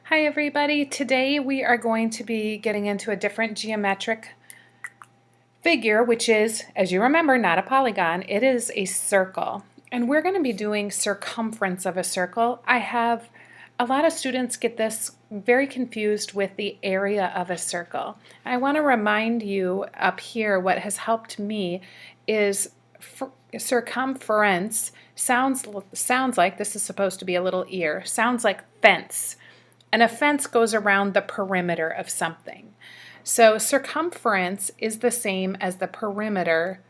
Hi everybody, today we are going to be getting into a different geometric figure, which is, as you remember, not a polygon, it is a circle. And we're going to be doing circumference of a circle. I have a lot of students get this very confused with the area of a circle. I want to remind you up here what has helped me is circumference sounds like, this is supposed to be a little ear, sounds like fence. And a fence goes around the perimeter of something. So circumference is the same as the perimeter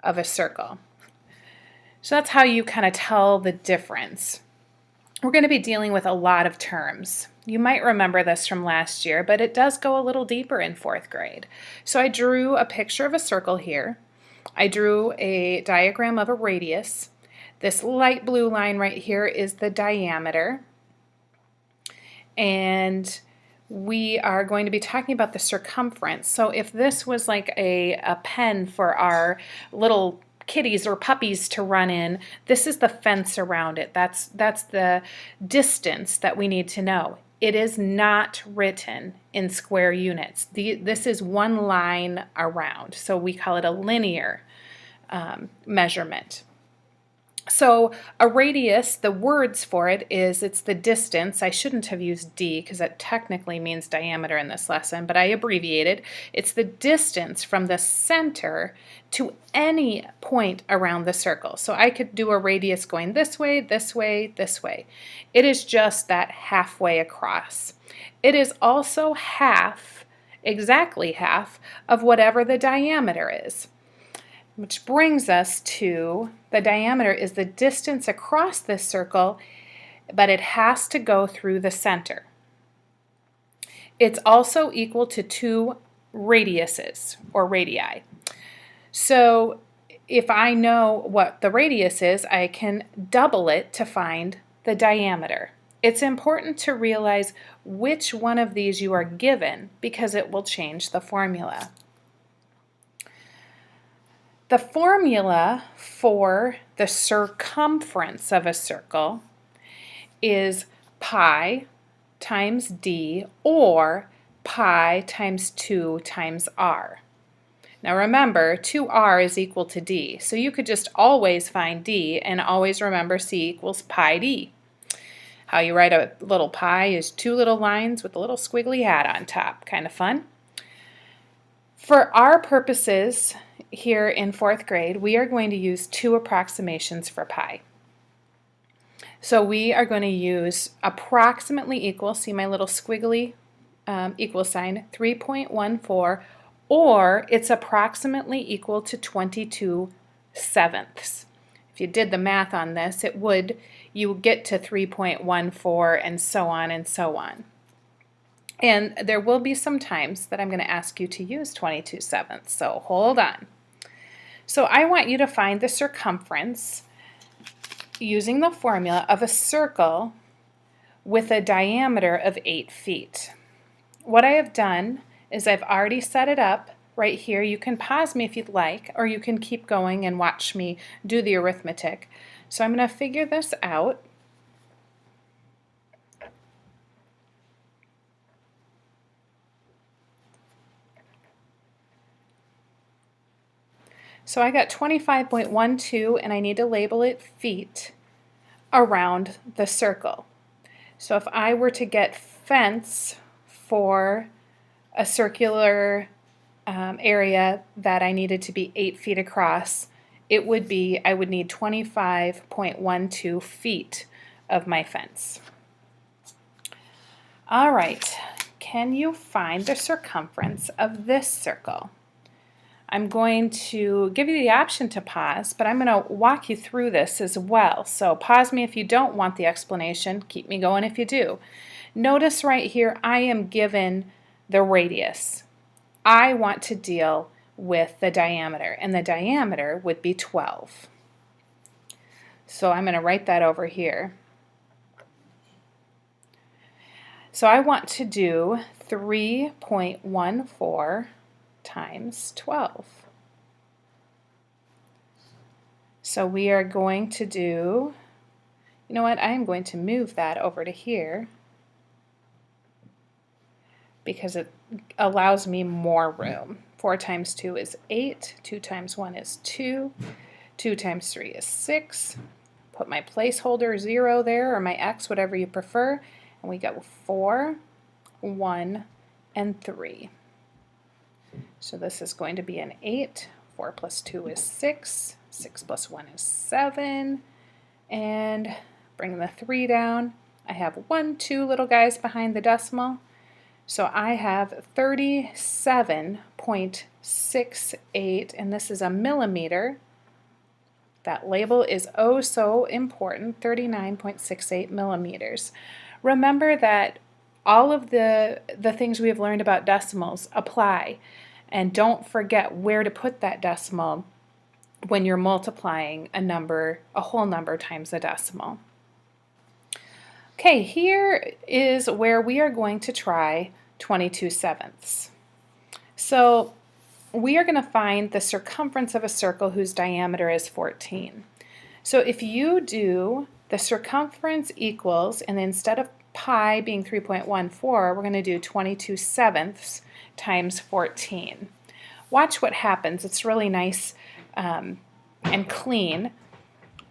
of a circle. So that's how you kind of tell the difference. We're going to be dealing with a lot of terms. You might remember this from last year, but it does go a little deeper in 4th grade. So I drew a picture of a circle here. I drew a diagram of a radius. This light blue line right here is the diameter. And we are going to be talking about the circumference. So if this was like a pen for our little kitties or puppies to run in, this is the fence around it. That's the distance that we need to know. It is not written in square units. This is one line around, so we call it a linear measurement. So a radius, the words for it is, it's the distance. I shouldn't have used D because that technically means diameter in this lesson, but I abbreviated. It's the distance from the center to any point around the circle. So I could do a radius going this way, this way, this way. It is just that halfway across. It is also half, exactly half, of whatever the diameter is. Which brings us to the diameter is the distance across this circle, but it has to go through the center. It's also equal to 2 radiuses or radii. So if I know what the radius is, I can double it to find the diameter. It's important to realize which one of these you are given because it will change the formula. The formula for the circumference of a circle is pi times d or pi times 2 times r. Now remember, 2r is equal to d, so you could just always find d and always remember c equals pi d. How you write a little pi is 2 little lines with a little squiggly hat on top. Kind of fun. For our purposes here in 4th grade, we are going to use 2 approximations for pi. So we are going to use approximately equal, see my little squiggly equal sign, 3.14, or it's approximately equal to 22 sevenths. If you did the math on this, you would get to 3.14 and so on and so on. And there will be some times that I'm going to ask you to use 22 sevenths, so hold on. So I want you to find the circumference using the formula of a circle with a diameter of 8 feet. What I have done is I've already set it up right here. You can pause me if you'd like, or you can keep going and watch me do the arithmetic. So I'm going to figure this out. So I got 25.12 and I need to label it feet around the circle. So if I were to get fence for a circular area that I needed to be 8 feet across, I would need 25.12 feet of my fence. All right, can you find the circumference of this circle? I'm going to give you the option to pause, but I'm going to walk you through this as well. So pause me if you don't want the explanation. Keep me going if you do. Notice right here, I am given the radius. I want to deal with the diameter, and the diameter would be 12. So I'm going to write that over here. So I want to do 3.14 times 12. So we are going to do You know what? I am going to move that over to here because it allows me more room. 4 times 2 is 8, 2 times 1 is 2, 2 times 3 is 6. Put my placeholder 0 there, or my x, whatever you prefer, and we go 4, 1, and 3. So this is going to be an 8. 4 plus 2 is 6. 6 plus 1 is 7. And bring the 3 down. I have 1, 2 little guys behind the decimal. So I have 37.68, and this is a millimeter. That label is oh so important, 39.68 millimeters. Remember that all of the things we have learned about decimals apply, and don't forget where to put that decimal when you're multiplying a whole number times a decimal. Okay, here is where we are going to try 22/7. So we are going to find the circumference of a circle whose diameter is 14. So if you do the circumference equals, and instead of pi being 3.14, we're going to do 22/7 times 14. Watch what happens. It's really nice and clean.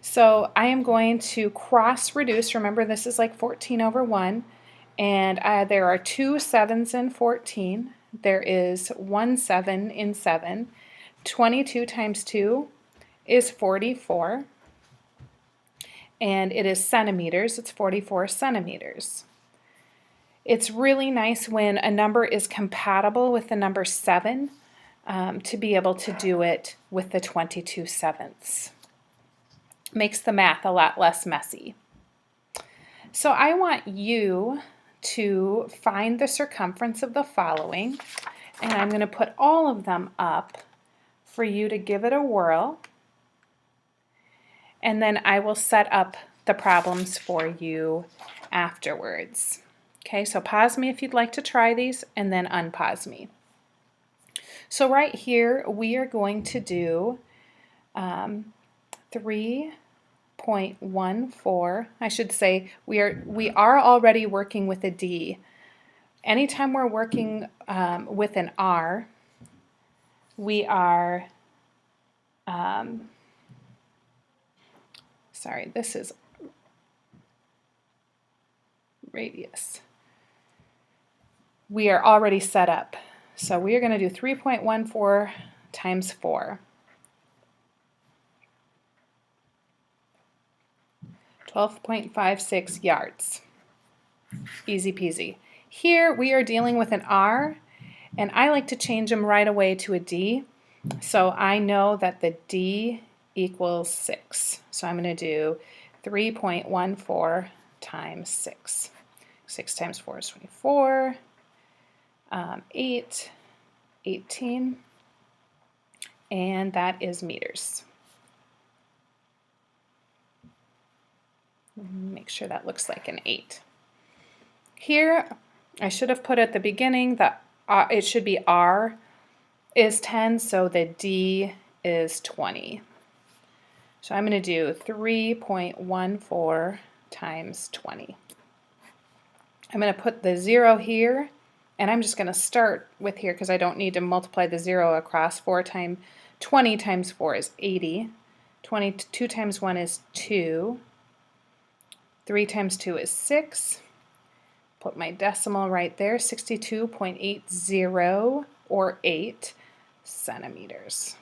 So I am going to cross reduce. Remember, this is like 14 over 1, and there are 2 7s in 14. There is 1 7 in 7. 22 times 2 is 44, and it is centimeters. It's 44 centimeters. It's really nice when a number is compatible with the number 7 to be able to do it with the 22/7. Makes the math a lot less messy. So I want you to find the circumference of the following, and I'm going to put all of them up for you to give it a whirl, and then I will set up the problems for you afterwards. Okay, so pause me if you'd like to try these, and then unpause me. So right here we are going to do 3.14. I should say we are already working with a D. Anytime we're working with an R, we are sorry, this is radius. We are already set up. So we are going to do 3.14 times 4. 12.56 yards. Easy peasy. Here we are dealing with an R, and I like to change them right away to a D. So I know that the D equals 6. So I'm going to do 3.14 times 6. 6 times 4 is 24. 8, 18, and that is meters. Make sure that looks like an 8. Here, I should have put at the beginning that it should be R is 10, so the D is 20. So I'm going to do 3.14 times 20. I'm going to put the 0 here, and I'm just going to start with here because I don't need to multiply the 0 across. 20 times 4 is 80. 22 times 1 is 2. 3 times 2 is 6. Put my decimal right there, 62.80 or 8 centimeters.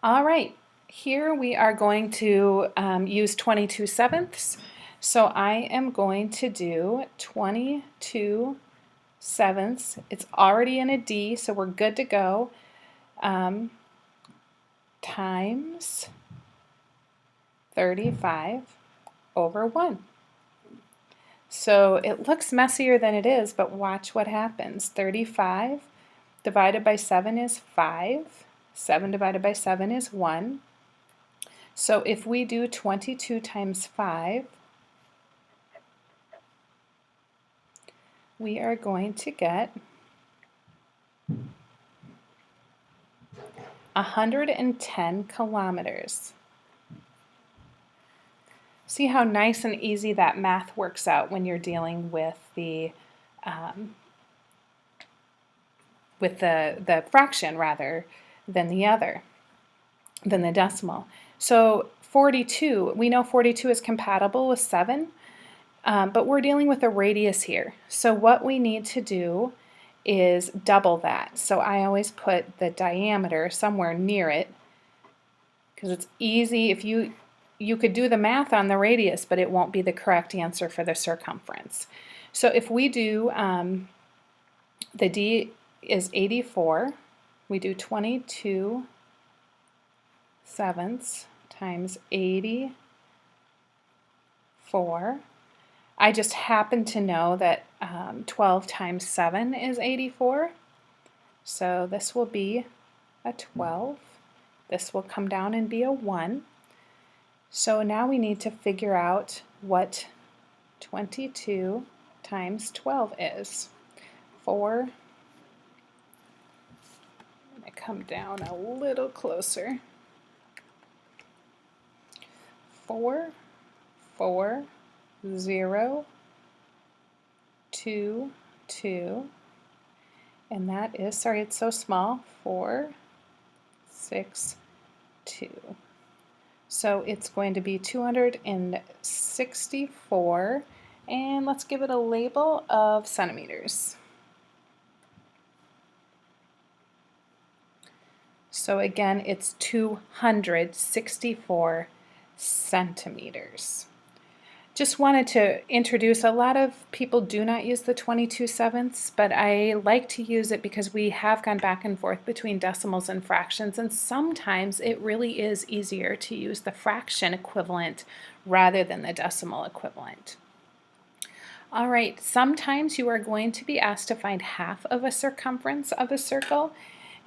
All right, here we are going to use 22/7. So I am going to do 22/7. It's already in a D, so we're good to go. Times 35 over 1. So it looks messier than it is, but watch what happens. 35 divided by 7 is 5. 7 divided by 7 is 1. So if we do 22 times 5, we are going to get 110 kilometers. See how nice and easy that math works out when you're dealing with the fraction rather than the decimal. So 42, we know 42 is compatible with 7, but we're dealing with a radius here. So what we need to do is double that. So I always put the diameter somewhere near it because it's easy. If you could do the math on the radius, but it won't be the correct answer for the circumference. So if we do, the D is 84, we do 22/7 times 84. I just happen to know that 12 times 7 is 84. So this will be a 12. This will come down and be a 1. So now we need to figure out what 22 times 12 is. 4. I'm going to come down a little closer. 4, 4, 0, 2, 2, and that is, sorry it's so small, 4, 6, 2. So it's going to be 264, and let's give it a label of centimeters. So again, it's 264 centimeters. Just wanted to introduce, a lot of people do not use the 22/7, but I like to use it because we have gone back and forth between decimals and fractions, and sometimes it really is easier to use the fraction equivalent rather than the decimal equivalent. All right, sometimes you are going to be asked to find half of a circumference of a circle,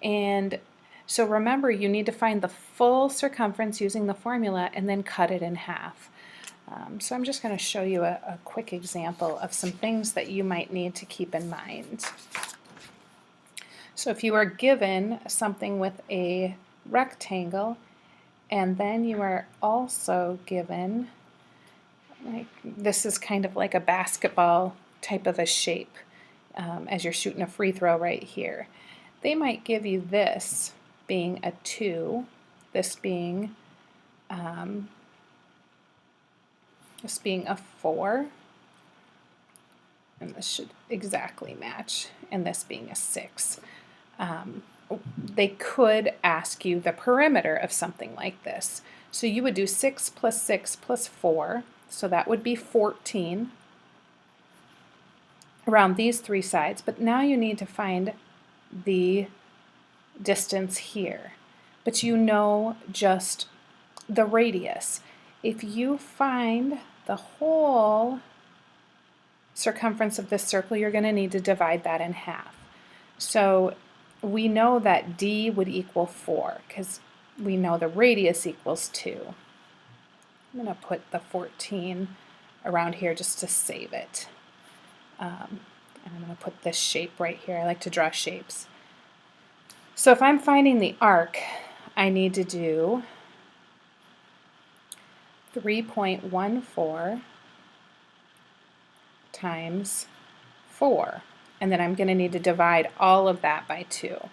and so remember, you need to find the full circumference using the formula and then cut it in half. So I'm just going to show you a quick example of some things that you might need to keep in mind. So if you are given something with a rectangle, and then you are also given, like, this is kind of like a basketball type of a shape as you're shooting a free throw right here. They might give you this being a 2, this being a 4, and this should exactly match, and this being a 6. They could ask you the perimeter of something like this. So you would do 6 plus 6 plus 4, so that would be 14 around these three sides, but now you need to find the distance here. But you know just the radius. If you find the whole circumference of this circle, you're going to need to divide that in half. So we know that D would equal 4 because we know the radius equals 2. I'm going to put the 14 around here just to save it. And I'm going to put this shape right here. I like to draw shapes. So if I'm finding the arc, I need to do 3.14 times 4. And then I'm going to need to divide all of that by 2.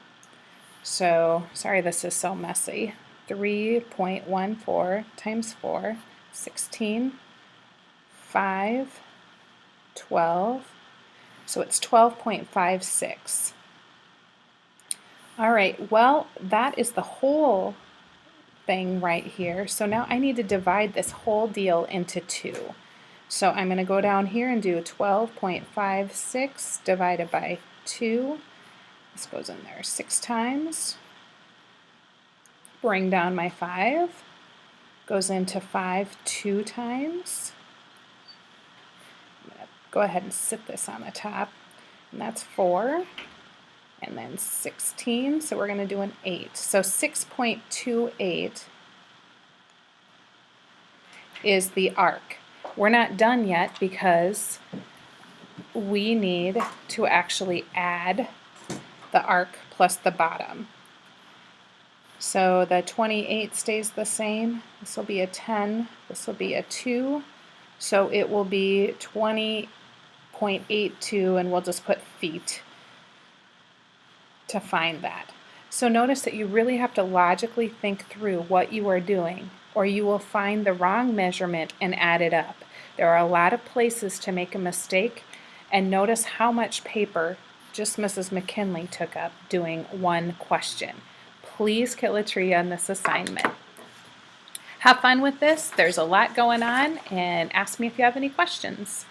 So, sorry this is so messy. 3.14 times 4, 16, 5, 12. So it's 12.56. All right, well, that is the whole thing right here. So now I need to divide this whole deal into 2. So I'm going to go down here and do 12.56 divided by 2. This goes in there 6 times. Bring down my 5. Goes into 5 2 times. I'm going to go ahead and sit this on the top. And that's 4. And then 16, so we're going to do an 8. So 6.28 is the arc. We're not done yet because we need to actually add the arc plus the bottom. So the 28 stays the same. This will be a 10. This will be a 2. So it will be 20.82, and we'll just put feet to find that. So notice that you really have to logically think through what you are doing, or you will find the wrong measurement and add it up. There are a lot of places to make a mistake, and notice how much paper just Mrs. McKinley took up doing one question. Please kill a tree on this assignment. Have fun with this. There's a lot going on, and ask me if you have any questions.